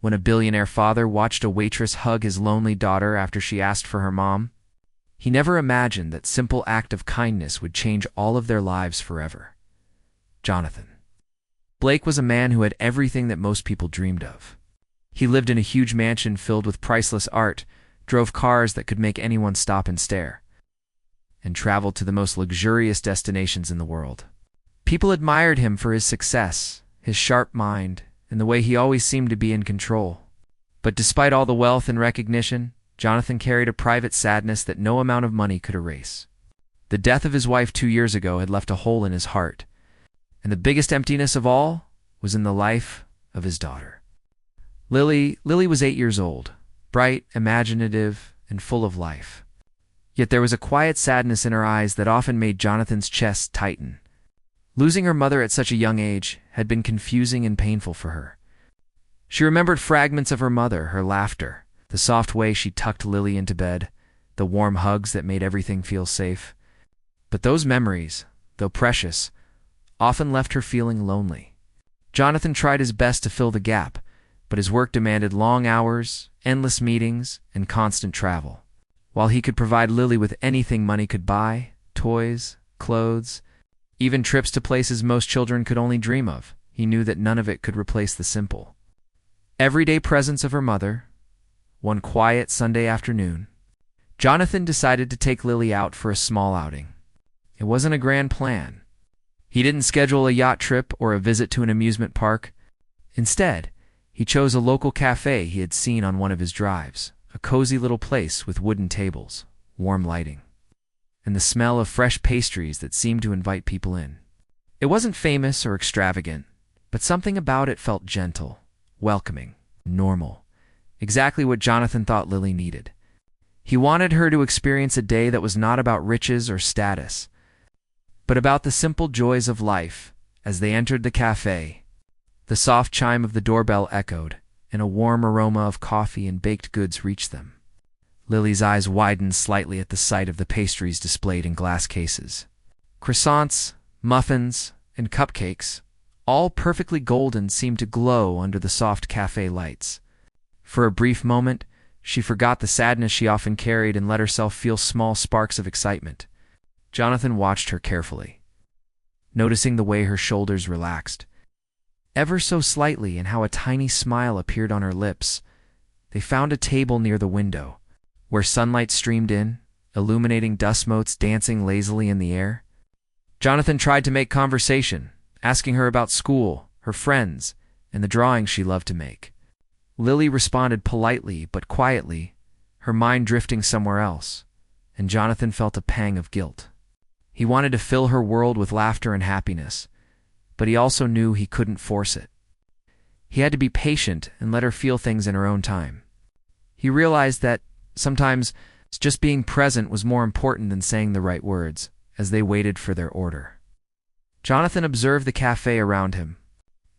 when a billionaire father watched a waitress hug his lonely daughter after she asked for her mom. He never imagined that simple act of kindness would change all of their lives forever. Jonathan. Blake was a man who had everything that most people dreamed of. He lived in a huge mansion filled with priceless art, drove cars that could make anyone stop and stare, and traveled to the most luxurious destinations in the world. People admired him for his success, his sharp mind, and the way he always seemed to be in control. But despite all the wealth and recognition, Jonathan carried a private sadness that no amount of money could erase. The death of his wife 2 years ago had left a hole in his heart, and the biggest emptiness of all was in the life of his daughter. Lily was 8 years old, bright, imaginative, and full of life. Yet there was a quiet sadness in her eyes that often made Jonathan's chest tighten. Losing her mother at such a young age had been confusing and painful for her. She remembered fragments of her mother, her laughter, the soft way she tucked Lily into bed, the warm hugs that made everything feel safe. But those memories, though precious, often left her feeling lonely. Jonathan tried his best to fill the gap, but his work demanded long hours, endless meetings, and constant travel. While he could provide Lily with anything money could buy, toys, clothes, even trips to places most children could only dream of, he knew that none of it could replace the simple, everyday presence of her mother. One quiet Sunday afternoon, Jonathan decided to take Lily out for a small outing. It wasn't a grand plan. He didn't schedule a yacht trip or a visit to an amusement park. Instead, he chose a local cafe he had seen on one of his drives, a cozy little place with wooden tables, warm lighting, and the smell of fresh pastries that seemed to invite people in. It wasn't famous or extravagant, but something about it felt gentle, welcoming, normal, exactly what Jonathan thought Lily needed. He wanted her to experience a day that was not about riches or status, but about the simple joys of life. As they entered the cafe, the soft chime of the doorbell echoed, and a warm aroma of coffee and baked goods reached them. Lily's eyes widened slightly at the sight of the pastries displayed in glass cases. Croissants, muffins, and cupcakes, all perfectly golden, seemed to glow under the soft cafe lights. For a brief moment, she forgot the sadness she often carried and let herself feel small sparks of excitement. Jonathan watched her carefully, noticing the way her shoulders relaxed, ever so slightly, and how a tiny smile appeared on her lips. They found a table near the window, where sunlight streamed in, illuminating dust motes dancing lazily in the air. Jonathan tried to make conversation, asking her about school, her friends, and the drawings she loved to make. Lily responded politely but quietly, her mind drifting somewhere else, and Jonathan felt a pang of guilt. He wanted to fill her world with laughter and happiness, but he also knew he couldn't force it. He had to be patient and let her feel things in her own time. He realized that sometimes just being present was more important than saying the right words as they waited for their order. Jonathan observed the cafe around him.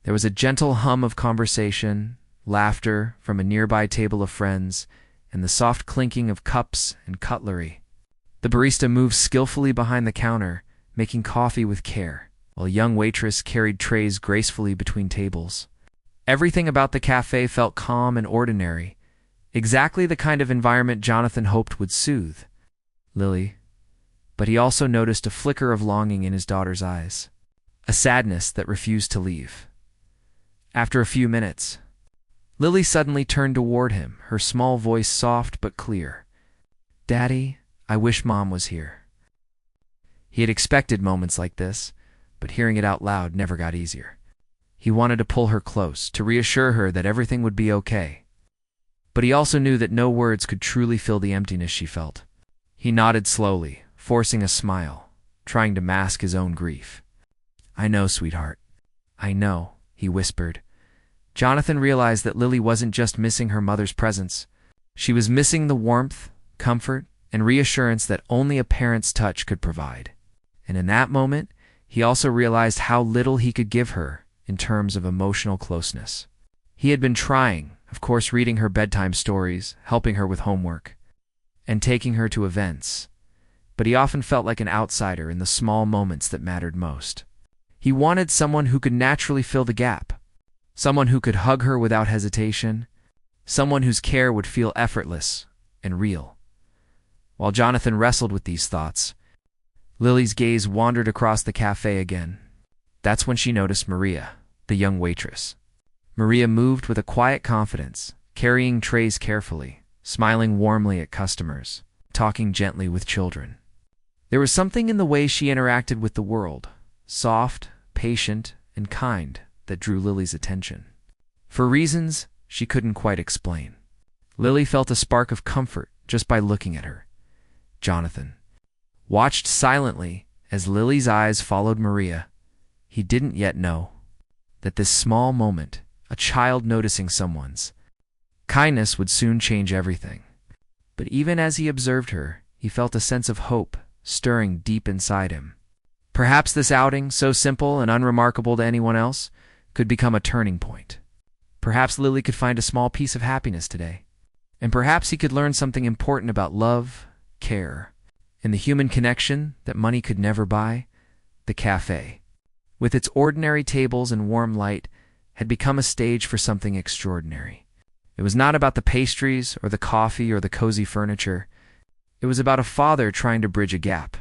There was a gentle hum of conversation, laughter from a nearby table of friends, and the soft clinking of cups and cutlery. The barista moved skillfully behind the counter, making coffee with care, while a young waitress carried trays gracefully between tables. Everything about the cafe felt calm and ordinary, exactly the kind of environment Jonathan hoped would soothe Lily. But he also noticed a flicker of longing in his daughter's eyes, a sadness that refused to leave. After a few minutes, Lily suddenly turned toward him, her small voice soft but clear. "Daddy, I wish Mom was here." He had expected moments like this, but hearing it out loud never got easier. He wanted to pull her close, to reassure her that everything would be okay. But he also knew that no words could truly fill the emptiness she felt. He nodded slowly, forcing a smile, trying to mask his own grief. "I know, sweetheart. I know," he whispered. Jonathan realized that Lily wasn't just missing her mother's presence. She was missing the warmth, comfort, and reassurance that only a parent's touch could provide. And in that moment, he also realized how little he could give her in terms of emotional closeness. He had been trying, of course, reading her bedtime stories, helping her with homework, and taking her to events, but he often felt like an outsider in the small moments that mattered most. He wanted someone who could naturally fill the gap, someone who could hug her without hesitation, someone whose care would feel effortless and real. While Jonathan wrestled with these thoughts, Lily's gaze wandered across the cafe again. That's when she noticed Maria, the young waitress. Maria moved with a quiet confidence, carrying trays carefully, smiling warmly at customers, talking gently with children. There was something in the way she interacted with the world, soft, patient, and kind, that drew Lily's attention. For reasons she couldn't quite explain, Lily felt a spark of comfort just by looking at her. Jonathan watched silently as Lily's eyes followed Maria. He didn't yet know that this small moment, a child noticing someone's kindness, would soon change everything. But even as he observed her, he felt a sense of hope stirring deep inside him. Perhaps this outing, so simple and unremarkable to anyone else, could become a turning point. Perhaps Lily could find a small piece of happiness today. And perhaps he could learn something important about love, care, and the human connection that money could never buy. The cafe, with its ordinary tables and warm light, had become a stage for something extraordinary. It was not about the pastries or the coffee or the cozy furniture. It was about a father trying to bridge a gap,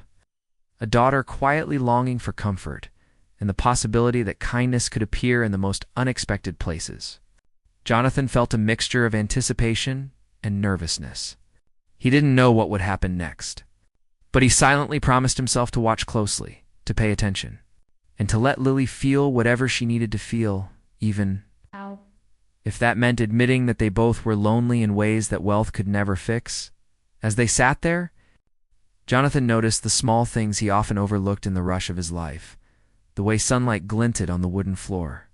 a daughter quietly longing for comfort, and the possibility that kindness could appear in the most unexpected places. Jonathan felt a mixture of anticipation and nervousness. He didn't know what would happen next, but he silently promised himself to watch closely, to pay attention, and to let Lily feel whatever she needed to feel, even if that meant admitting that they both were lonely in ways that wealth could never fix. As they sat there, Jonathan noticed the small things he often overlooked in the rush of his life: the way sunlight glinted on the wooden floor,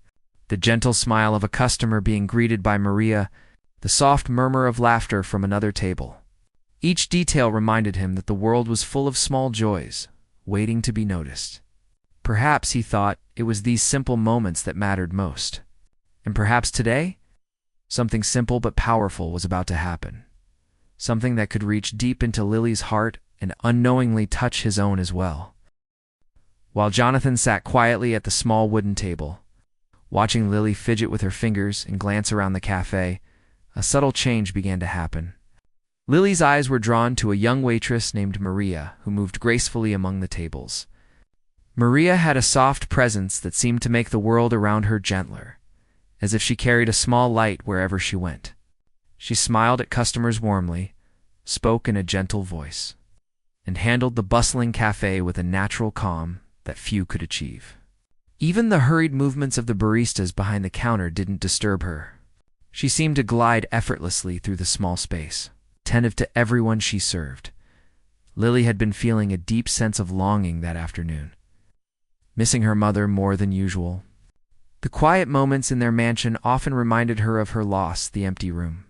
the gentle smile of a customer being greeted by Maria, the soft murmur of laughter from another table. Each detail reminded him that the world was full of small joys, waiting to be noticed. Perhaps, he thought, it was these simple moments that mattered most. And perhaps today, something simple but powerful was about to happen. Something that could reach deep into Lily's heart and unknowingly touch his own as well. While Jonathan sat quietly at the small wooden table, watching Lily fidget with her fingers and glance around the cafe, a subtle change began to happen. Lily's eyes were drawn to a young waitress named Maria who moved gracefully among the tables. Maria had a soft presence that seemed to make the world around her gentler, as if she carried a small light wherever she went. She smiled at customers warmly, spoke in a gentle voice, and handled the bustling cafe with a natural calm that few could achieve. Even the hurried movements of the baristas behind the counter didn't disturb her. She seemed to glide effortlessly through the small space, attentive to everyone she served. Lily had been feeling a deep sense of longing that afternoon, missing her mother more than usual. The quiet moments in their mansion often reminded her of her loss: the empty room,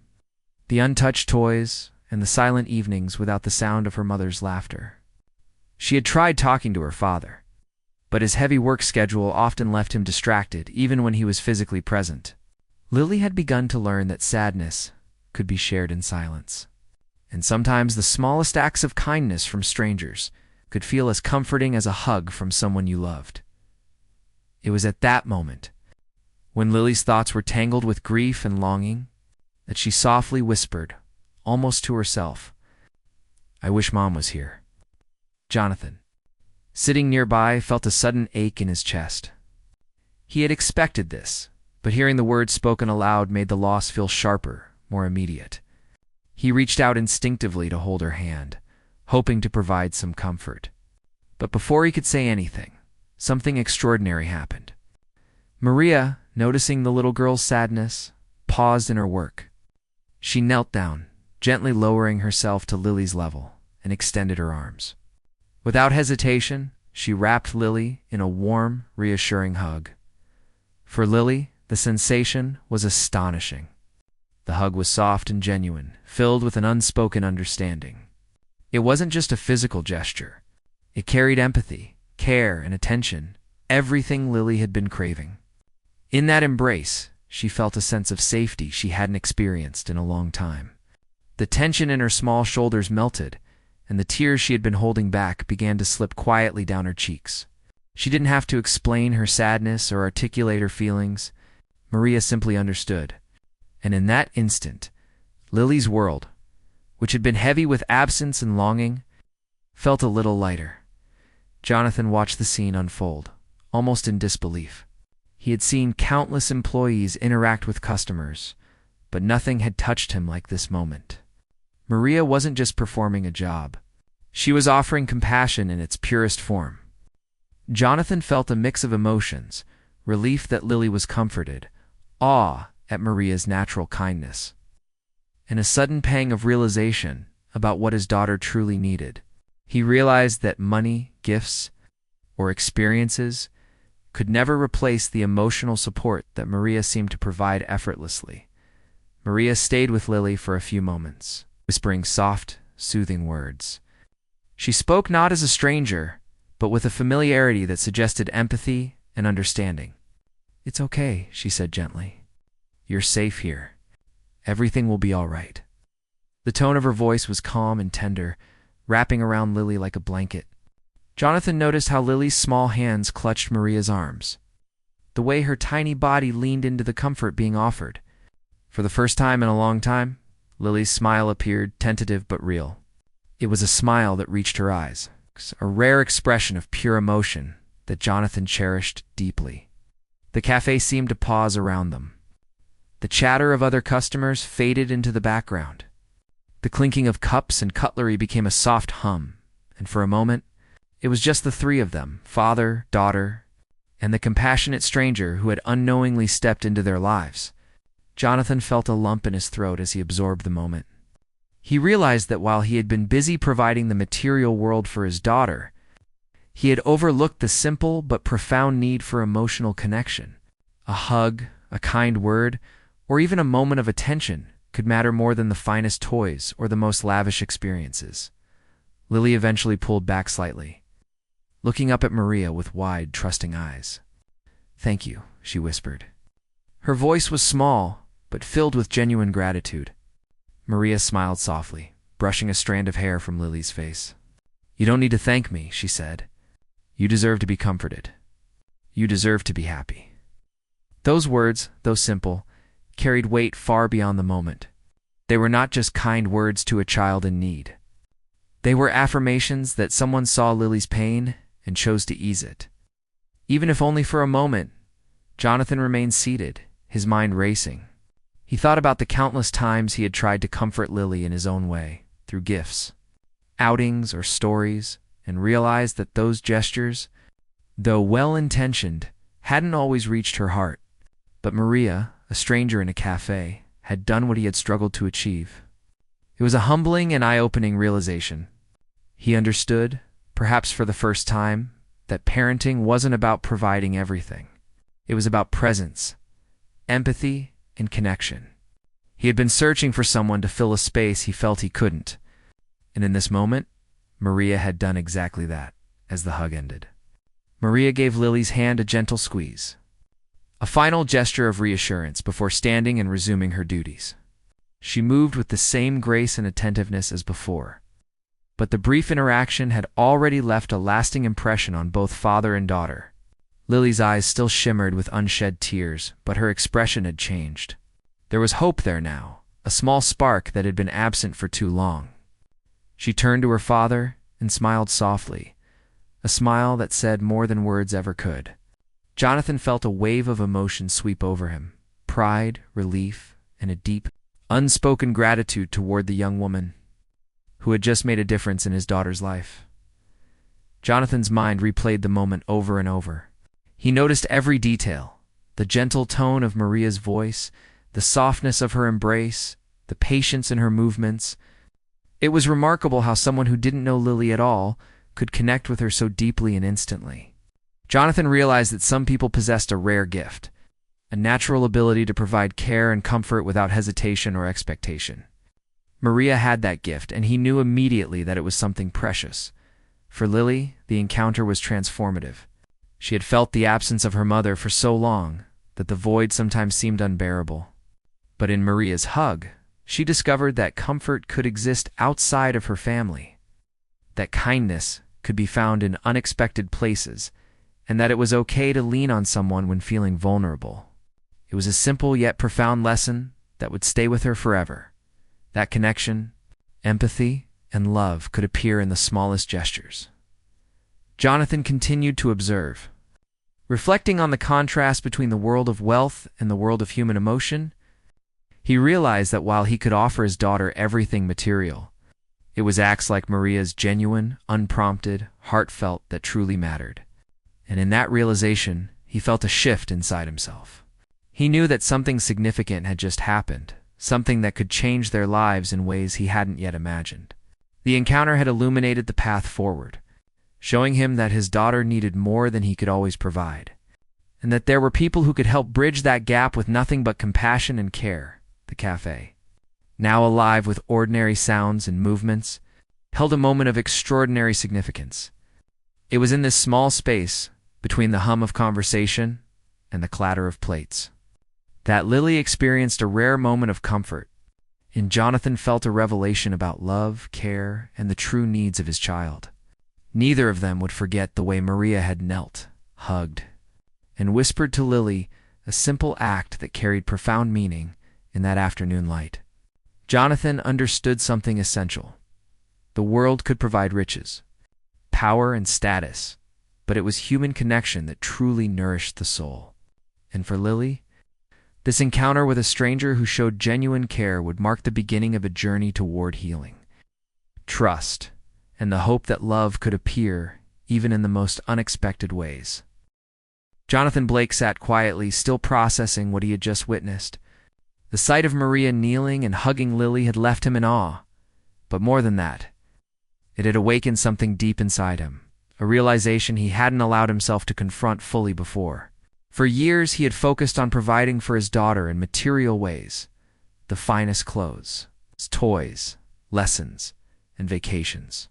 the untouched toys, and the silent evenings without the sound of her mother's laughter. She had tried talking to her father, but his heavy work schedule often left him distracted even when he was physically present. Lily had begun to learn that sadness could be shared in silence, and sometimes the smallest acts of kindness from strangers could feel as comforting as a hug from someone you loved. It was at that moment, when Lily's thoughts were tangled with grief and longing, that she softly whispered, almost to herself, "I wish Mom was here." Jonathan, sitting nearby, felt a sudden ache in his chest. He had expected this, but hearing the words spoken aloud made the loss feel sharper, more immediate. He reached out instinctively to hold her hand, hoping to provide some comfort. But before he could say anything, something extraordinary happened. Maria, noticing the little girl's sadness, paused in her work. She knelt down, gently lowering herself to Lily's level, and extended her arms. Without hesitation, she wrapped Lily in a warm, reassuring hug. For Lily, the sensation was astonishing. The hug was soft and genuine, filled with an unspoken understanding. It wasn't just a physical gesture. It carried empathy, care, and attention, everything Lily had been craving. In that embrace, she felt a sense of safety she hadn't experienced in a long time. The tension in her small shoulders melted, and the tears she had been holding back began to slip quietly down her cheeks. She didn't have to explain her sadness or articulate her feelings. Maria simply understood. And in that instant, Lily's world, which had been heavy with absence and longing, felt a little lighter. Jonathan watched the scene unfold, almost in disbelief. He had seen countless employees interact with customers, but nothing had touched him like this moment. Maria wasn't just performing a job. She was offering compassion in its purest form. Jonathan felt a mix of emotions, relief that Lily was comforted, awe at Maria's natural kindness, and a sudden pang of realization about what his daughter truly needed. He realized that money, gifts, or experiences could never replace the emotional support that Maria seemed to provide effortlessly. Maria stayed with Lily for a few moments, whispering soft, soothing words. She spoke not as a stranger, but with a familiarity that suggested empathy and understanding. "It's okay," she said gently. "You're safe here. Everything will be all right." The tone of her voice was calm and tender, wrapping around Lily like a blanket. Jonathan noticed how Lily's small hands clutched Maria's arms, the way her tiny body leaned into the comfort being offered. For the first time in a long time, Lily's smile appeared tentative but real. It was a smile that reached her eyes, a rare expression of pure emotion that Jonathan cherished deeply. The cafe seemed to pause around them. The chatter of other customers faded into the background. The clinking of cups and cutlery became a soft hum, and for a moment, it was just the three of them, father, daughter, and the compassionate stranger who had unknowingly stepped into their lives. Jonathan felt a lump in his throat as he absorbed the moment. He realized that while he had been busy providing the material world for his daughter, he had overlooked the simple but profound need for emotional connection. A hug, a kind word, or even a moment of attention could matter more than the finest toys or the most lavish experiences. Lily eventually pulled back slightly, looking up at Maria with wide, trusting eyes. "Thank you," she whispered. Her voice was small, but filled with genuine gratitude. Maria smiled softly, brushing a strand of hair from Lily's face. "You don't need to thank me," she said. "You deserve to be comforted. You deserve to be happy." Those words, though simple, carried weight far beyond the moment. They were not just kind words to a child in need. They were affirmations that someone saw Lily's pain and chose to ease it. Even if only for a moment, Jonathan remained seated, his mind racing. He thought about the countless times he had tried to comfort Lily in his own way, through gifts, outings, or stories, and realized that those gestures, though well-intentioned, hadn't always reached her heart. But Maria, a stranger in a cafe, had done what he had struggled to achieve. It was a humbling and eye-opening realization. He understood, perhaps for the first time, that parenting wasn't about providing everything. It was about presence, empathy, and connection. He had been searching for someone to fill a space he felt he couldn't. And in this moment, Maria had done exactly that, as the hug ended. Maria gave Lily's hand a gentle squeeze, a final gesture of reassurance before standing and resuming her duties. She moved with the same grace and attentiveness as before. But the brief interaction had already left a lasting impression on both father and daughter. Lily's eyes still shimmered with unshed tears, but her expression had changed. There was hope there now, a small spark that had been absent for too long. She turned to her father and smiled softly, a smile that said more than words ever could. Jonathan felt a wave of emotion sweep over him, pride, relief, and a deep, unspoken gratitude toward the young woman who had just made a difference in his daughter's life. Jonathan's mind replayed the moment over and over. He noticed every detail, the gentle tone of Maria's voice, the softness of her embrace, the patience in her movements. It was remarkable how someone who didn't know Lily at all could connect with her so deeply and instantly. Jonathan realized that some people possessed a rare gift, a natural ability to provide care and comfort without hesitation or expectation. Maria had that gift, and he knew immediately that it was something precious. For Lily, the encounter was transformative. She had felt the absence of her mother for so long that the void sometimes seemed unbearable. But in Maria's hug, she discovered that comfort could exist outside of her family, that kindness could be found in unexpected places, and that it was okay to lean on someone when feeling vulnerable. It was a simple yet profound lesson that would stay with her forever. That connection, empathy, and love could appear in the smallest gestures. Jonathan continued to observe. Reflecting on the contrast between the world of wealth and the world of human emotion, he realized that while he could offer his daughter everything material, it was acts like Maria's genuine, unprompted, heartfelt that truly mattered. And in that realization, he felt a shift inside himself. He knew that something significant had just happened, something that could change their lives in ways he hadn't yet imagined. The encounter had illuminated the path forward, showing him that his daughter needed more than he could always provide, and that there were people who could help bridge that gap with nothing but compassion and care. The cafe, now alive with ordinary sounds and movements, held a moment of extraordinary significance. It was in this small space, between the hum of conversation and the clatter of plates, that Lily experienced a rare moment of comfort, and Jonathan felt a revelation about love, care, and the true needs of his child. Neither of them would forget the way Maria had knelt, hugged, and whispered to Lily, a simple act that carried profound meaning in that afternoon light. Jonathan understood something essential. The world could provide riches, power, and status, but it was human connection that truly nourished the soul. And for Lily, this encounter with a stranger who showed genuine care would mark the beginning of a journey toward healing, trust, and the hope that love could appear even in the most unexpected ways. Jonathan Blake sat quietly, still processing what he had just witnessed. The sight of Maria kneeling and hugging Lily had left him in awe, but more than that, it had awakened something deep inside him, a realization he hadn't allowed himself to confront fully before. For years he had focused on providing for his daughter in material ways, the finest clothes, toys, lessons, and vacations.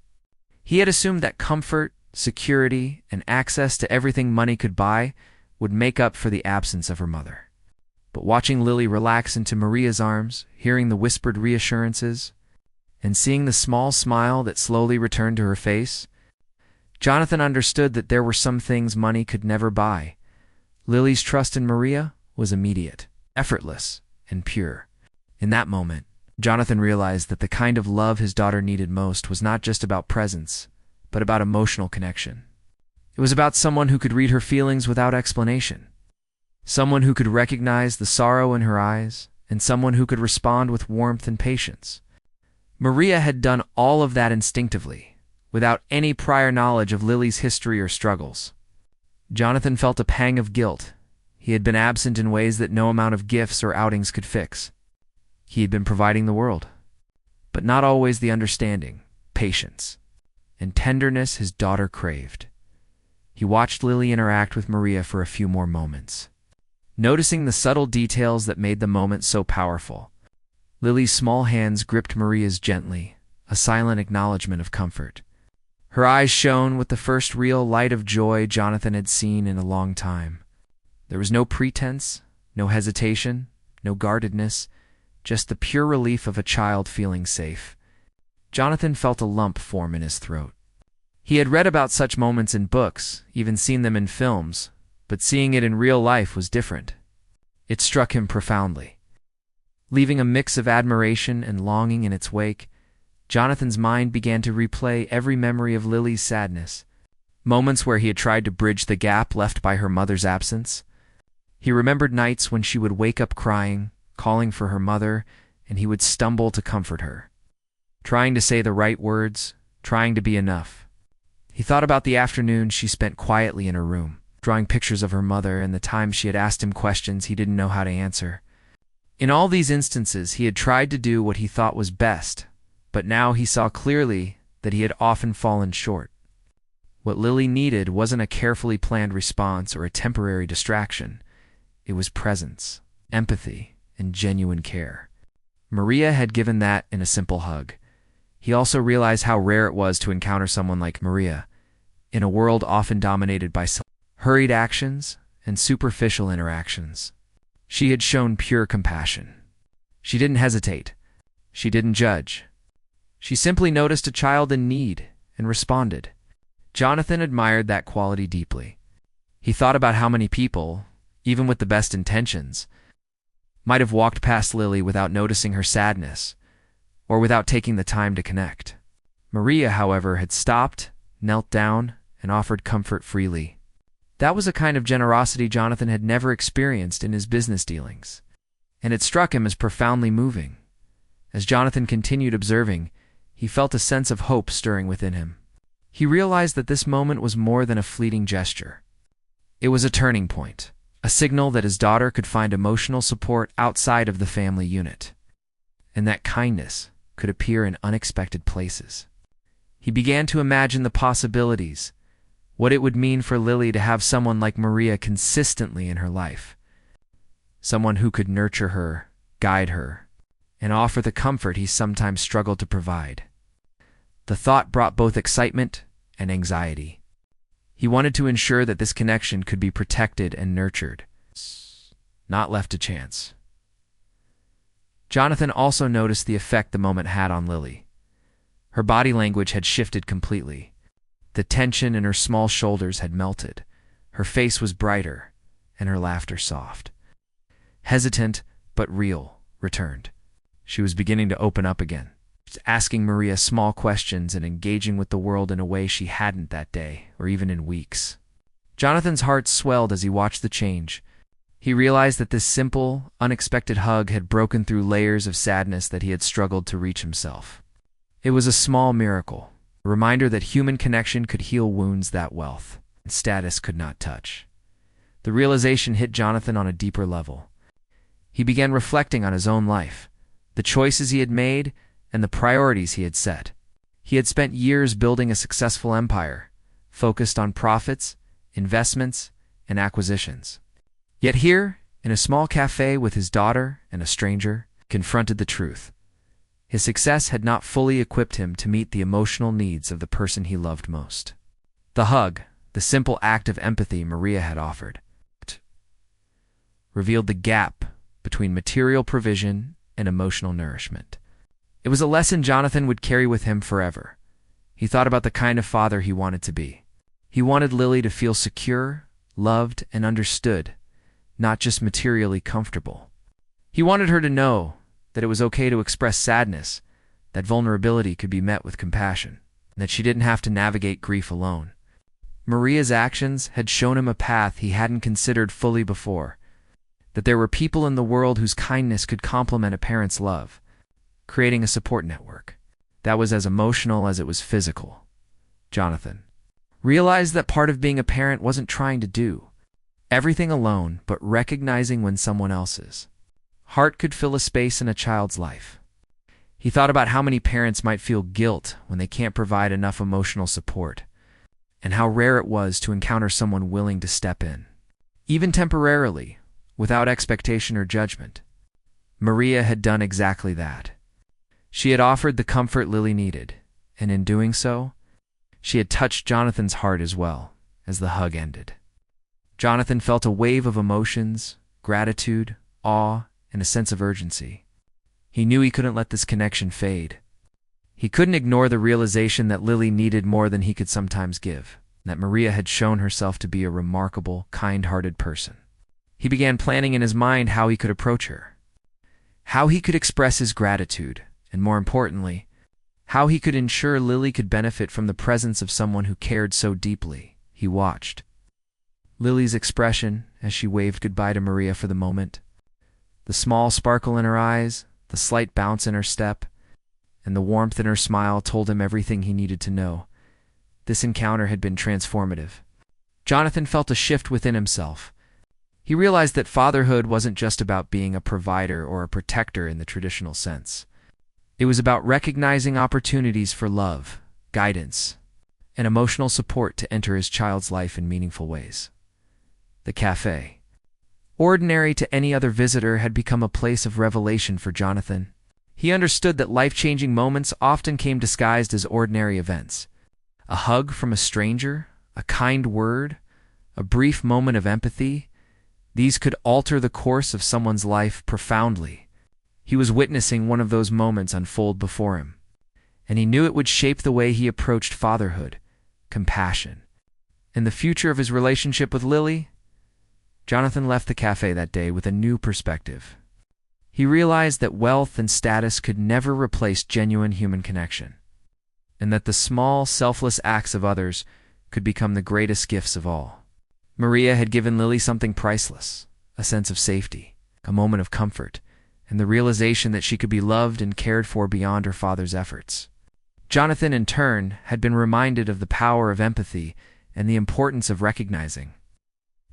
He had assumed that comfort, security, and access to everything money could buy would make up for the absence of her mother. But watching Lily relax into Maria's arms, hearing the whispered reassurances, and seeing the small smile that slowly returned to her face, Jonathan understood that there were some things money could never buy. Lily's trust in Maria was immediate, effortless, and pure. In that moment, Jonathan realized that the kind of love his daughter needed most was not just about presence, but about emotional connection. It was about someone who could read her feelings without explanation, someone who could recognize the sorrow in her eyes, and someone who could respond with warmth and patience. Maria had done all of that instinctively, without any prior knowledge of Lily's history or struggles. Jonathan felt a pang of guilt. He had been absent in ways that no amount of gifts or outings could fix. He had been providing the world, but not always the understanding, patience, and tenderness his daughter craved. He watched Lily interact with Maria for a few more moments, noticing the subtle details that made the moment so powerful. Lily's small hands gripped Maria's gently, a silent acknowledgement of comfort. Her eyes shone with the first real light of joy Jonathan had seen in a long time. There was no pretense, no hesitation, no guardedness, just the pure relief of a child feeling safe. Jonathan felt a lump form in his throat. He had read about such moments in books, even seen them in films, but seeing it in real life was different. It struck him profoundly. Leaving a mix of admiration and longing in its wake, Jonathan's mind began to replay every memory of Lily's sadness, moments where he had tried to bridge the gap left by her mother's absence. He remembered nights when she would wake up crying, calling for her mother, and he would stumble to comfort her, trying to say the right words, trying to be enough. He thought about the afternoon she spent quietly in her room, drawing pictures of her mother, and the times she had asked him questions he didn't know how to answer. In all these instances, he had tried to do what he thought was best, but now he saw clearly that he had often fallen short. What Lily needed wasn't a carefully planned response or a temporary distraction. It was presence, empathy, and genuine care. Maria had given that in a simple hug. He also realized how rare it was to encounter someone like Maria, in a world often dominated by hurried actions and superficial interactions. She had shown pure compassion. She didn't hesitate. She didn't judge. She simply noticed a child in need and responded. Jonathan admired that quality deeply. He thought about how many people, even with the best intentions, might have walked past Lily without noticing her sadness, or without taking the time to connect. Maria, however, had stopped, knelt down, and offered comfort freely. That was a kind of generosity Jonathan had never experienced in his business dealings, and it struck him as profoundly moving. As Jonathan continued observing, he felt a sense of hope stirring within him. He realized that this moment was more than a fleeting gesture. It was a turning point, a signal that his daughter could find emotional support outside of the family unit, and that kindness could appear in unexpected places. He began to imagine the possibilities, what it would mean for Lily to have someone like Maria consistently in her life, someone who could nurture her, guide her, and offer the comfort he sometimes struggled to provide. The thought brought both excitement and anxiety. He wanted to ensure that this connection could be protected and nurtured, not left to chance. Jonathan also noticed the effect the moment had on Lily. Her body language had shifted completely. The tension in her small shoulders had melted. Her face was brighter, and her laughter soft. Hesitant, but real, returned. She was beginning to open up again, asking Maria small questions and engaging with the world in a way she hadn't that day, or even in weeks. Jonathan's heart swelled as he watched the change. He realized that this simple, unexpected hug had broken through layers of sadness that he had struggled to reach himself. It was a small miracle, a reminder that human connection could heal wounds that wealth and status could not touch. The realization hit Jonathan on a deeper level. He began reflecting on his own life, the choices he had made, and the priorities he had set. He had spent years building a successful empire, focused on profits, investments, and acquisitions. Yet here, in a small cafe with his daughter and a stranger, confronted the truth. His success had not fully equipped him to meet the emotional needs of the person he loved most. The hug, the simple act of empathy Maria had offered, revealed the gap between material provision and emotional nourishment. It was a lesson Jonathan would carry with him forever. He thought about the kind of father he wanted to be. He wanted Lily to feel secure, loved, and understood, not just materially comfortable. He wanted her to know that it was okay to express sadness, that vulnerability could be met with compassion, and that she didn't have to navigate grief alone. Maria's actions had shown him a path he hadn't considered fully before, that there were people in the world whose kindness could complement a parent's love, creating a support network that was as emotional as it was physical. Jonathan realized that part of being a parent wasn't trying to do everything alone, but recognizing when someone else's heart could fill a space in a child's life. He thought about how many parents might feel guilt when they can't provide enough emotional support, and how rare it was to encounter someone willing to step in, even temporarily, without expectation or judgment. Maria had done exactly that. She had offered the comfort Lily needed, and in doing so, she had touched Jonathan's heart as well as the hug ended. Jonathan felt a wave of emotions, gratitude, awe, and a sense of urgency. He knew he couldn't let this connection fade. He couldn't ignore the realization that Lily needed more than he could sometimes give, and that Maria had shown herself to be a remarkable, kind-hearted person. He began planning in his mind how he could approach her, how he could express his gratitude, and more importantly, how he could ensure Lily could benefit from the presence of someone who cared so deeply. He watched Lily's expression as she waved goodbye to Maria for the moment, the small sparkle in her eyes, the slight bounce in her step, and the warmth in her smile told him everything he needed to know. This encounter had been transformative. Jonathan felt a shift within himself. He realized that fatherhood wasn't just about being a provider or a protector in the traditional sense. It was about recognizing opportunities for love, guidance, and emotional support to enter his child's life in meaningful ways. The cafe, ordinary to any other visitor, had become a place of revelation for Jonathan. He understood that life-changing moments often came disguised as ordinary events. A hug from a stranger, a kind word, a brief moment of empathy, these could alter the course of someone's life profoundly. He was witnessing one of those moments unfold before him, and he knew it would shape the way he approached fatherhood, compassion, and the future of his relationship with Lily. Jonathan left the cafe that day with a new perspective. He realized that wealth and status could never replace genuine human connection, and that the small, selfless acts of others could become the greatest gifts of all. Maria had given Lily something priceless, a sense of safety, a moment of comfort, and the realization that she could be loved and cared for beyond her father's efforts. Jonathan, in turn, had been reminded of the power of empathy and the importance of recognizing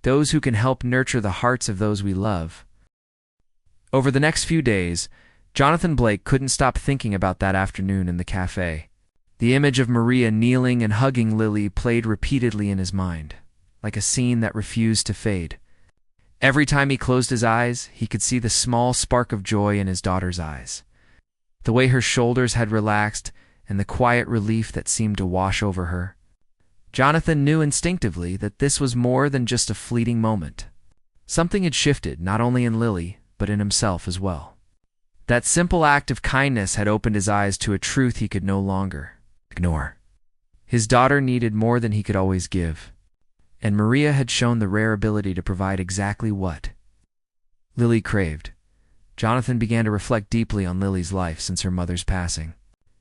those who can help nurture the hearts of those we love. Over the next few days, Jonathan Blake couldn't stop thinking about that afternoon in the cafe. The image of Maria kneeling and hugging Lily played repeatedly in his mind, like a scene that refused to fade. Every time he closed his eyes, he could see the small spark of joy in his daughter's eyes, the way her shoulders had relaxed and the quiet relief that seemed to wash over her. Jonathan knew instinctively that this was more than just a fleeting moment. Something had shifted, not only in Lily, but in himself as well. That simple act of kindness had opened his eyes to a truth he could no longer ignore. His daughter needed more than he could always give, and Maria had shown the rare ability to provide exactly what Lily craved. Jonathan began to reflect deeply on Lily's life since her mother's passing.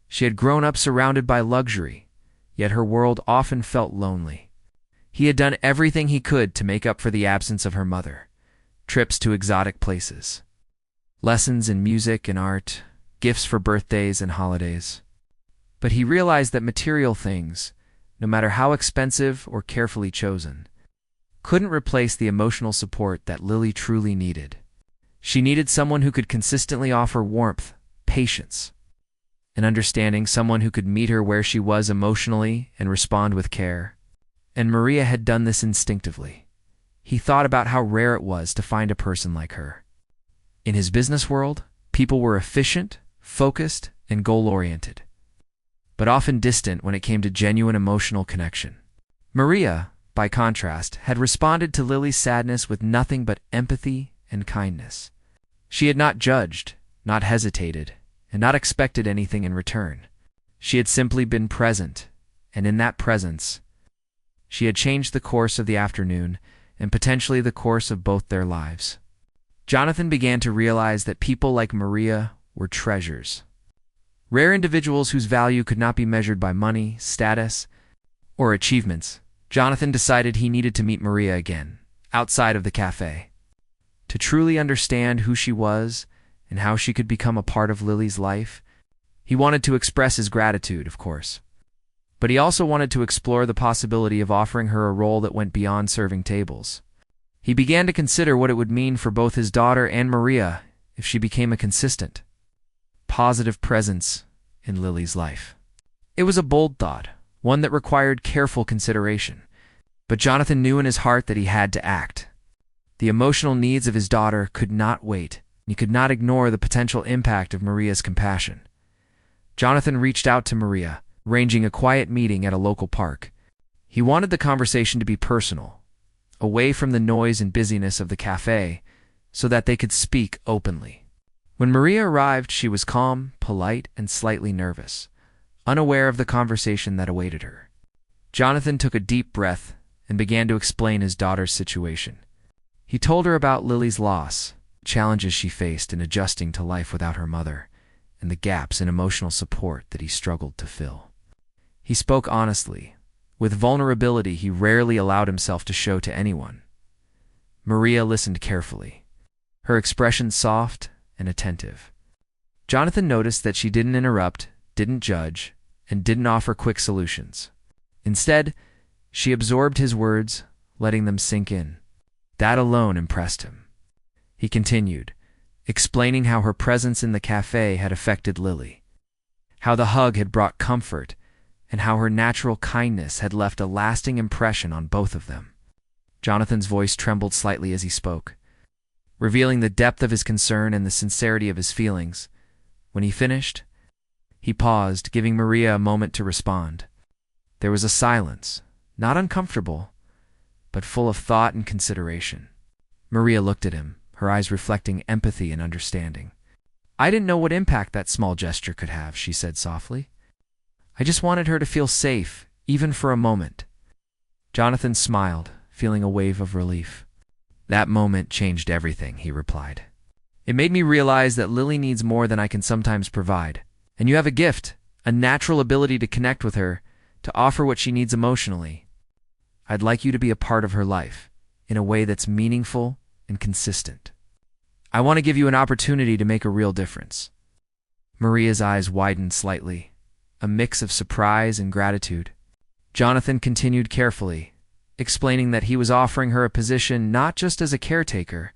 She had grown up surrounded by luxury, yet her world often felt lonely. He had done everything he could to make up for the absence of her mother: trips to exotic places, lessons in music and art, gifts for birthdays and holidays. But he realized that material things, no matter how expensive or carefully chosen, couldn't replace the emotional support that Lily truly needed. She needed someone who could consistently offer warmth, patience, and understanding, someone who could meet her where she was emotionally and respond with care. And Maria had done this instinctively. He thought about how rare it was to find a person like her. In his business world, people were efficient, focused, and goal-oriented, but often distant when it came to genuine emotional connection. Maria, by contrast, had responded to Lily's sadness with nothing but empathy and kindness. She had not judged, not hesitated, and not expected anything in return. She had simply been present, and in that presence, she had changed the course of the afternoon and potentially the course of both their lives. Jonathan began to realize that people like Maria were treasures. Rare individuals whose value could not be measured by money, status, or achievements. Jonathan decided he needed to meet Maria again, outside of the cafe, to truly understand who she was and how she could become a part of Lily's life. He wanted to express his gratitude, of course, but he also wanted to explore the possibility of offering her a role that went beyond serving tables. He began to consider what it would mean for both his daughter and Maria if she became a consistent, positive presence in Lily's life. It was a bold thought, one that required careful consideration, but Jonathan knew in his heart that he had to act. The emotional needs of his daughter could not wait, and he could not ignore the potential impact of Maria's compassion. Jonathan reached out to Maria, arranging a quiet meeting at a local park. He wanted the conversation to be personal, away from the noise and busyness of the cafe, so that they could speak openly. When Maria arrived, she was calm, polite, and slightly nervous, unaware of the conversation that awaited her. Jonathan took a deep breath and began to explain his daughter's situation. He told her about Lily's loss, challenges she faced in adjusting to life without her mother, and the gaps in emotional support that he struggled to fill. He spoke honestly, with vulnerability he rarely allowed himself to show to anyone. Maria listened carefully, her expression soft and attentive. Jonathan noticed that she didn't interrupt, didn't judge, and didn't offer quick solutions. Instead, she absorbed his words, letting them sink in. That alone impressed him. He continued, explaining how her presence in the cafe had affected Lily, how the hug had brought comfort, and how her natural kindness had left a lasting impression on both of them. Jonathan's voice trembled slightly as he spoke, revealing the depth of his concern and the sincerity of his feelings. When he finished, he paused, giving Maria a moment to respond. There was a silence, not uncomfortable, but full of thought and consideration. Maria looked at him, her eyes reflecting empathy and understanding. "I didn't know what impact that small gesture could have," she said softly. "I just wanted her to feel safe, even for a moment." Jonathan smiled, feeling a wave of relief. "That moment changed everything," he replied. It made me realize that Lily needs more than I can sometimes provide. And you have a gift, a natural ability to connect with her, to offer what she needs emotionally. I'd like you to be a part of her life, in a way that's meaningful and consistent. I want to give you an opportunity to make a real difference." Maria's eyes widened slightly, a mix of surprise and gratitude. Jonathan continued carefully, explaining that he was offering her a position not just as a caretaker,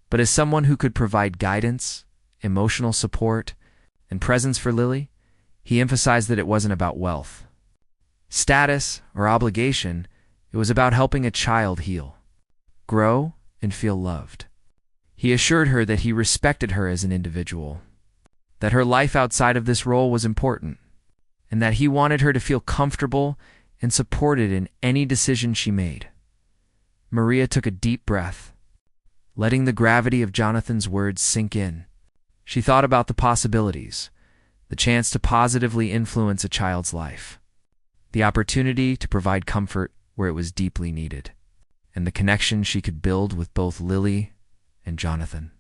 but as someone who could provide guidance, emotional support, and presence for Lily. He emphasized that it wasn't about wealth, status, or obligation. It was about helping a child heal, grow, and feel loved. He assured her that he respected her as an individual, that her life outside of this role was important, and that he wanted her to feel comfortable and supported in any decision she made. Maria took a deep breath, letting the gravity of Jonathan's words sink in. She thought about the possibilities, the chance to positively influence a child's life, the opportunity to provide comfort where it was deeply needed, and the connection she could build with both Lily and Jonathan.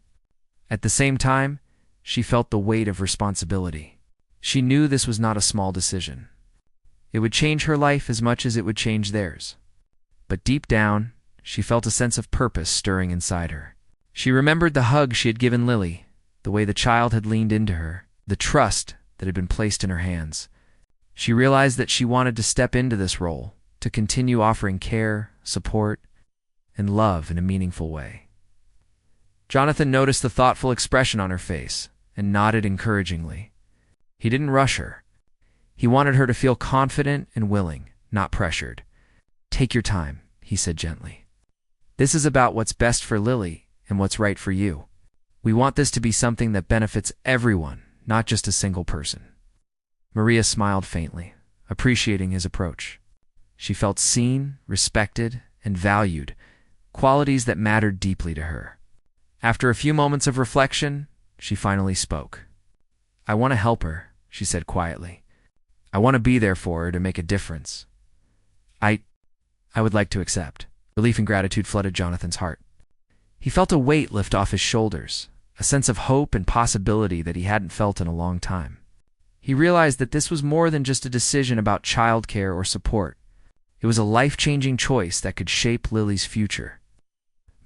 At the same time, she felt the weight of responsibility. She knew this was not a small decision. It would change her life as much as it would change theirs. But deep down, she felt a sense of purpose stirring inside her. She remembered the hug she had given Lily, the way the child had leaned into her, the trust that had been placed in her hands. She realized that she wanted to step into this role, to continue offering care, support, and love in a meaningful way. Jonathan noticed the thoughtful expression on her face and nodded encouragingly. He didn't rush her. He wanted her to feel confident and willing, not pressured. "Take your time," he said gently. "This is about what's best for Lily and what's right for you. We want this to be something that benefits everyone, not just a single person." Maria smiled faintly, appreciating his approach. She felt seen, respected, and valued, qualities that mattered deeply to her. After a few moments of reflection, she finally spoke. "I want to help her," she said quietly. "I want to be there for her to make a difference. I would like to accept." Relief and gratitude flooded Jonathan's heart. He felt a weight lift off his shoulders, a sense of hope and possibility that he hadn't felt in a long time. He realized that this was more than just a decision about childcare or support. It was a life-changing choice that could shape Lily's future,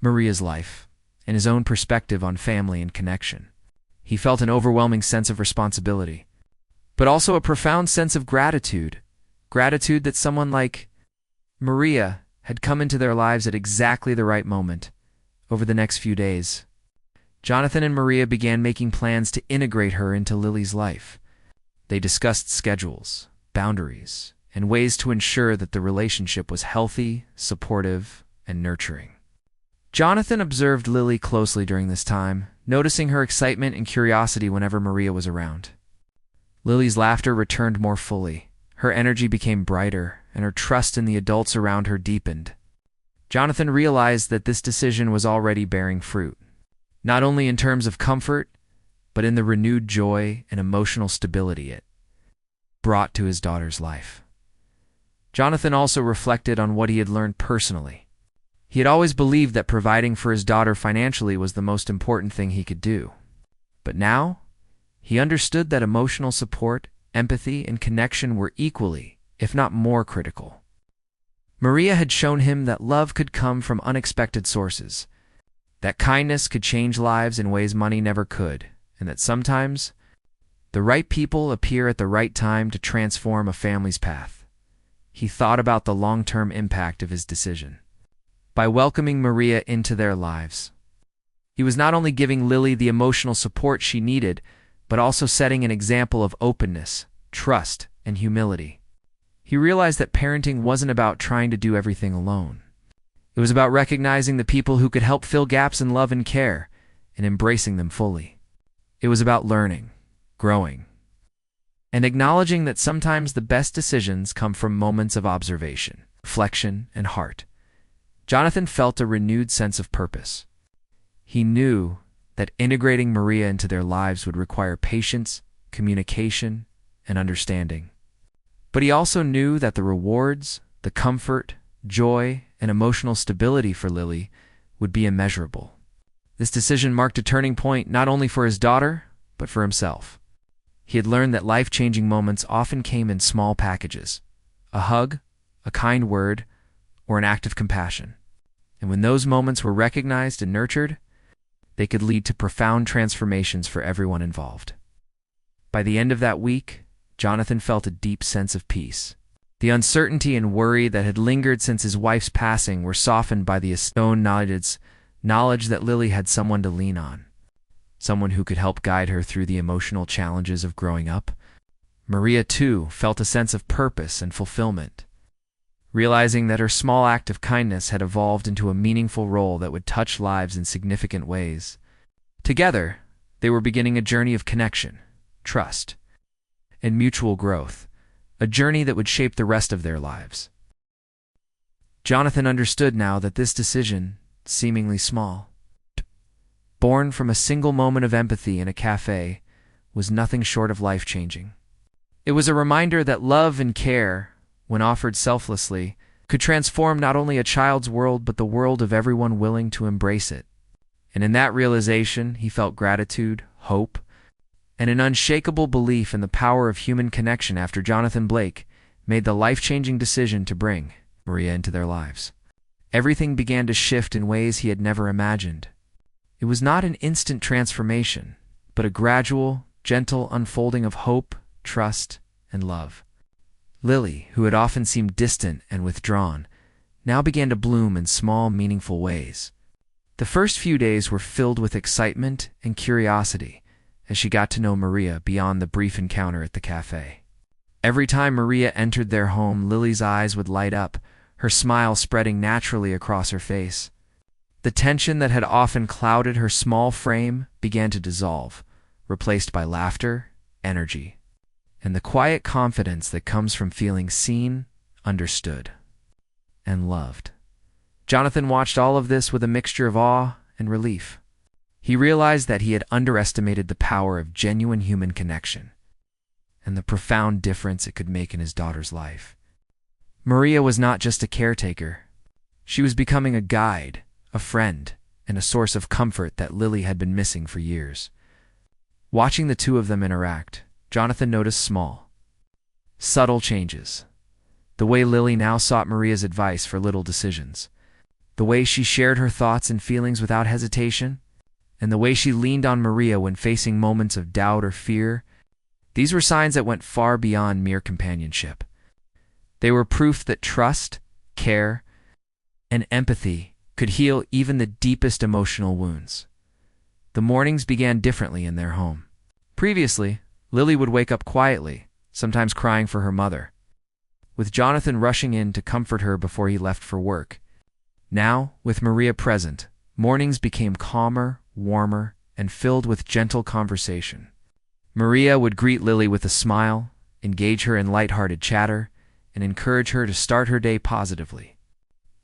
Maria's life, and his own perspective on family and connection. He felt an overwhelming sense of responsibility, but also a profound sense of gratitude that someone like Maria had come into their lives at exactly the right moment. Over the next few days, Jonathan and Maria began making plans to integrate her into Lily's life. They discussed schedules, boundaries, and ways to ensure that the relationship was healthy, supportive, and nurturing. Jonathan observed Lily closely during this time, noticing her excitement and curiosity whenever Maria was around. Lily's laughter returned more fully. Her energy became brighter, and her trust in the adults around her deepened. Jonathan realized that this decision was already bearing fruit, not only in terms of comfort, but in the renewed joy and emotional stability it brought to his daughter's life. Jonathan also reflected on what he had learned personally. He had always believed that providing for his daughter financially was the most important thing he could do. But now, he understood that emotional support, empathy, and connection were equally, if not more, critical. Maria had shown him that love could come from unexpected sources, that kindness could change lives in ways money never could, and that sometimes the right people appear at the right time to transform a family's path. He thought about the long-term impact of his decision. By welcoming Maria into their lives, he was not only giving Lily the emotional support she needed, but also setting an example of openness, trust, and humility. He realized that parenting wasn't about trying to do everything alone. It was about recognizing the people who could help fill gaps in love and care, and embracing them fully. It was about learning, growing, and acknowledging that sometimes the best decisions come from moments of observation, reflection, and heart. Jonathan felt a renewed sense of purpose. He knew that integrating Maria into their lives would require patience, communication, and understanding. But he also knew that the rewards, the comfort, joy, and emotional stability for Lily would be immeasurable. This decision marked a turning point not only for his daughter, but for himself. He had learned that life-changing moments often came in small packages: a hug, a kind word, or an act of compassion. And when those moments were recognized and nurtured, they could lead to profound transformations for everyone involved. By the end of that week, Jonathan felt a deep sense of peace. The uncertainty and worry that had lingered since his wife's passing were softened by the astounding knowledge that Lily had someone to lean on, someone who could help guide her through the emotional challenges of growing up. Maria, too, felt a sense of purpose and fulfillment, realizing that her small act of kindness had evolved into a meaningful role that would touch lives in significant ways. Together, they were beginning a journey of connection, trust, and mutual growth, a journey that would shape the rest of their lives. Jonathan understood now that this decision, seemingly small, born from a single moment of empathy in a cafe, was nothing short of life-changing. It was a reminder that love and care, when offered selflessly, could transform not only a child's world but the world of everyone willing to embrace it. And in that realization, he felt gratitude, hope, and an unshakable belief in the power of human connection after Jonathan Blake made the life-changing decision to bring Maria into their lives. Everything began to shift in ways he had never imagined. It was not an instant transformation, but a gradual, gentle unfolding of hope, trust, and love. Lily, who had often seemed distant and withdrawn, now began to bloom in small, meaningful ways. The first few days were filled with excitement and curiosity as she got to know Maria beyond the brief encounter at the cafe. Every time Maria entered their home, Lily's eyes would light up, her smile spreading naturally across her face. The tension that had often clouded her small frame began to dissolve, replaced by laughter, energy, and the quiet confidence that comes from feeling seen, understood, and loved. Jonathan watched all of this with a mixture of awe and relief. He realized that he had underestimated the power of genuine human connection and the profound difference it could make in his daughter's life. Maria was not just a caretaker. She was becoming a guide, a friend, and a source of comfort that Lily had been missing for years. Watching the two of them interact, Jonathan noticed small, subtle changes. The way Lily now sought Maria's advice for little decisions, the way she shared her thoughts and feelings without hesitation, and the way she leaned on Maria when facing moments of doubt or fear. These were signs that went far beyond mere companionship. They were proof that trust, care, and empathy could heal even the deepest emotional wounds. The mornings began differently in their home. Previously, Lily would wake up quietly, sometimes crying for her mother, with Jonathan rushing in to comfort her before he left for work. Now, with Maria present, mornings became calmer, warmer, and filled with gentle conversation. Maria would greet Lily with a smile, engage her in light-hearted chatter, and encourage her to start her day positively.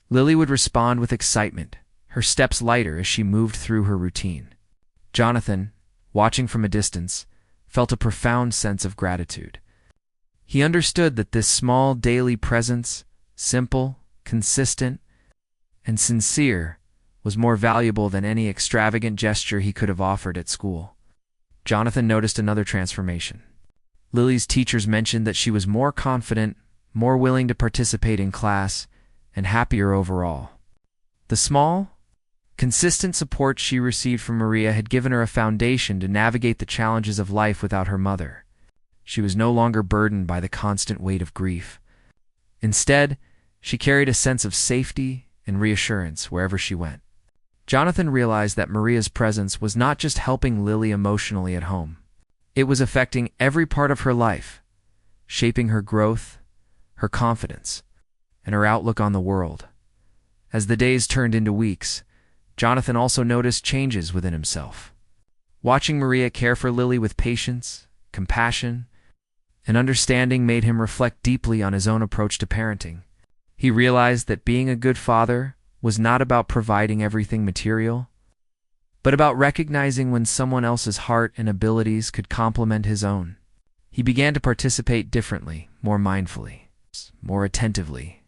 Lily would respond with excitement, her steps lighter as she moved through her routine. Jonathan, watching from a distance, felt a profound sense of gratitude. He understood that this small daily presence, simple, consistent, and sincere, was more valuable than any extravagant gesture he could have offered at school. Jonathan noticed another transformation. Lily's teachers mentioned that she was more confident, more willing to participate in class, and happier overall. The small, consistent support she received from Maria had given her a foundation to navigate the challenges of life without her mother. She was no longer burdened by the constant weight of grief. Instead, she carried a sense of safety and reassurance wherever she went. Jonathan realized that Maria's presence was not just helping Lily emotionally at home. It was affecting every part of her life, shaping her growth, her confidence, and her outlook on the world. As the days turned into weeks, Jonathan also noticed changes within himself. Watching Maria care for Lily with patience, compassion, and understanding made him reflect deeply on his own approach to parenting. He realized that being a good father was not about providing everything material, but about recognizing when someone else's heart and abilities could complement his own. He began to participate differently, more mindfully, more attentively,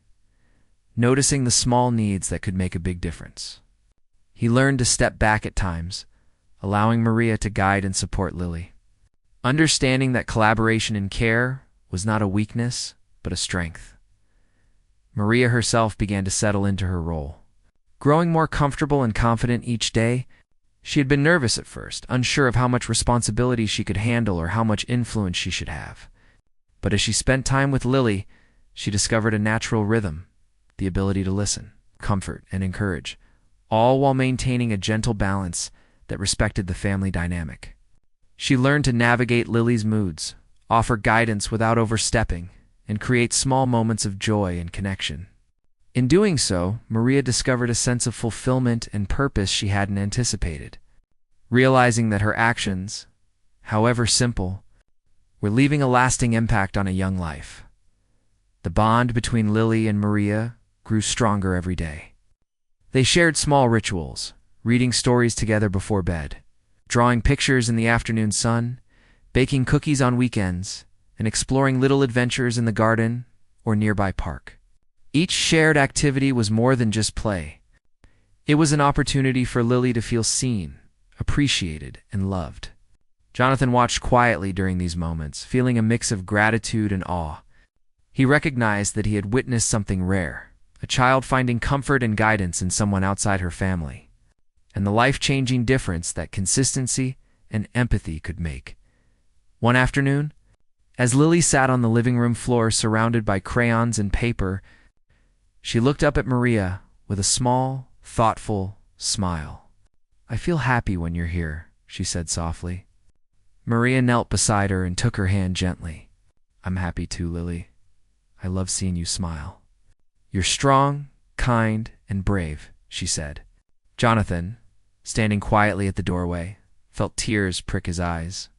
noticing the small needs that could make a big difference. He learned to step back at times, allowing Maria to guide and support Lily. Understanding that collaboration and care was not a weakness, but a strength. Maria herself began to settle into her role. Growing more comfortable and confident each day, she had been nervous at first, unsure of how much responsibility she could handle or how much influence she should have. But as she spent time with Lily, she discovered a natural rhythm, the ability to listen, comfort, and encourage, all while maintaining a gentle balance that respected the family dynamic. She learned to navigate Lily's moods, offer guidance without overstepping, and create small moments of joy and connection. In doing so, Maria discovered a sense of fulfillment and purpose she hadn't anticipated, realizing that her actions, however simple, were leaving a lasting impact on a young life. The bond between Lily and Maria grew stronger every day. They shared small rituals, reading stories together before bed, drawing pictures in the afternoon sun, baking cookies on weekends, and exploring little adventures in the garden or nearby park. Each shared activity was more than just play. It was an opportunity for Lily to feel seen, appreciated, and loved. Jonathan watched quietly during these moments, feeling a mix of gratitude and awe. He recognized that he had witnessed something rare, a child finding comfort and guidance in someone outside her family, and the life-changing difference that consistency and empathy could make. One afternoon, as Lily sat on the living room floor surrounded by crayons and paper, she looked up at Maria with a small, thoughtful smile. "I feel happy when you're here," she said softly. Maria knelt beside her and took her hand gently. "I'm happy too, Lily. I love seeing you smile. You're strong, kind, and brave," she said. Jonathan, standing quietly at the doorway, felt tears prick his eyes.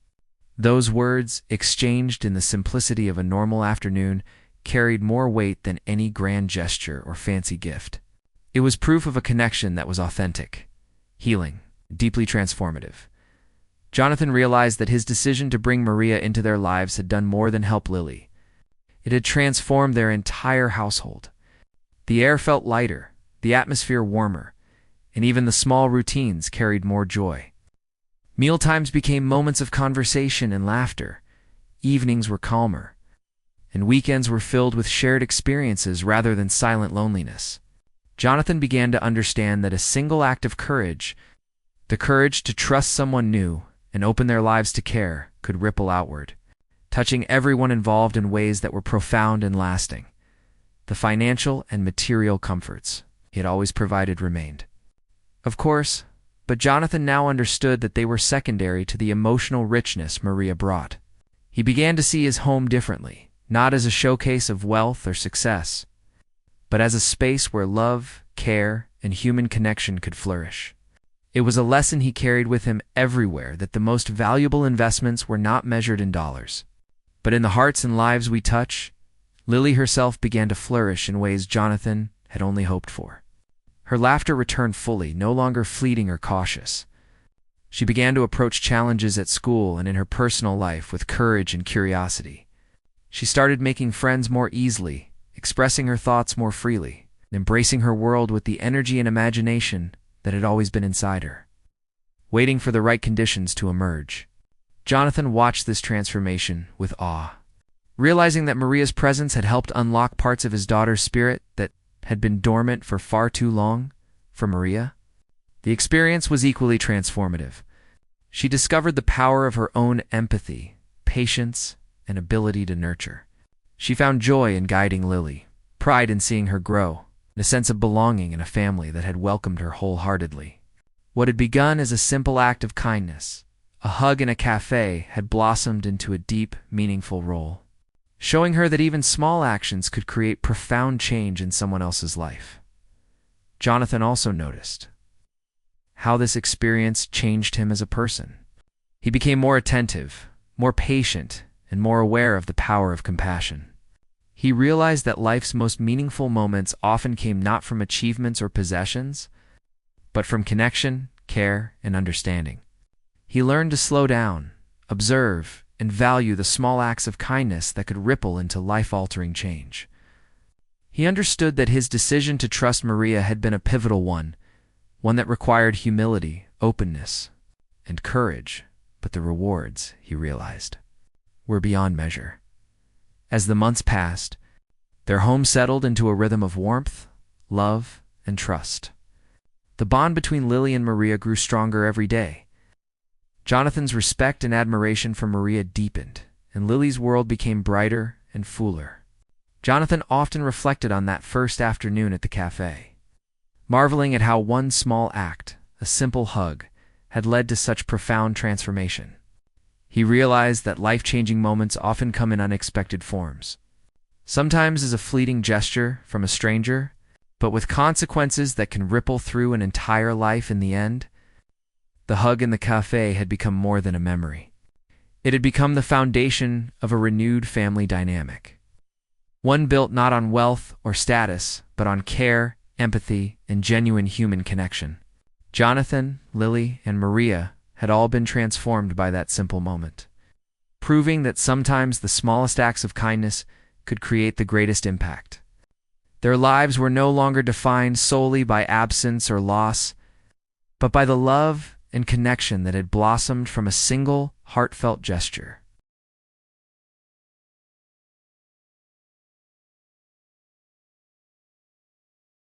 Those words, exchanged in the simplicity of a normal afternoon, carried more weight than any grand gesture or fancy gift. It was proof of a connection that was authentic, healing, deeply transformative. Jonathan realized that his decision to bring Maria into their lives had done more than help Lily. It had transformed their entire household. The air felt lighter, the atmosphere warmer, and even the small routines carried more joy. Mealtimes became moments of conversation and laughter. Evenings were calmer, and weekends were filled with shared experiences rather than silent loneliness. Jonathan began to understand that a single act of courage, the courage to trust someone new and open their lives to care, could ripple outward, touching everyone involved in ways that were profound and lasting. The financial and material comforts he had always provided remained, of course, but Jonathan now understood that they were secondary to the emotional richness Maria brought. He began to see his home differently, not as a showcase of wealth or success, but as a space where love, care, and human connection could flourish. It was a lesson he carried with him everywhere, that the most valuable investments were not measured in dollars, but in the hearts and lives we touch. Lily herself began to flourish in ways Jonathan had only hoped for. Her laughter returned fully, no longer fleeting or cautious. She began to approach challenges at school and in her personal life with courage and curiosity. She started making friends more easily, expressing her thoughts more freely, and embracing her world with the energy and imagination that had always been inside her, waiting for the right conditions to emerge. Jonathan watched this transformation with awe, realizing that Maria's presence had helped unlock parts of his daughter's spirit that had been dormant for far too long. For Maria, the experience was equally transformative. She discovered the power of her own empathy, patience, and ability to nurture. She found joy in guiding Lily, pride in seeing her grow, and a sense of belonging in a family that had welcomed her wholeheartedly. What had begun as a simple act of kindness, a hug in a cafe, had blossomed into a deep, meaningful role, showing her that even small actions could create profound change in someone else's life. Jonathan also noticed how this experience changed him as a person. He became more attentive, more patient, and more aware of the power of compassion. He realized that life's most meaningful moments often came not from achievements or possessions, but from connection, care, and understanding. He learned to slow down, observe, and value the small acts of kindness that could ripple into life-altering change. He understood that his decision to trust Maria had been a pivotal one, one that required humility, openness, and courage, but the rewards, he realized, were beyond measure. As the months passed, their home settled into a rhythm of warmth, love, and trust. The bond between Lily and Maria grew stronger every day. Jonathan's respect and admiration for Maria deepened, and Lily's world became brighter and fuller. Jonathan often reflected on that first afternoon at the cafe, marveling at how one small act, a simple hug, had led to such profound transformation. He realized that life-changing moments often come in unexpected forms, sometimes as a fleeting gesture from a stranger, but with consequences that can ripple through an entire life in the end. The hug in the cafe had become more than a memory. It had become the foundation of a renewed family dynamic, one built not on wealth or status, but on care, empathy, and genuine human connection. Jonathan, Lily, and Maria had all been transformed by that simple moment, proving that sometimes the smallest acts of kindness could create the greatest impact. Their lives were no longer defined solely by absence or loss, but by the love and connection that had blossomed from a single, heartfelt gesture.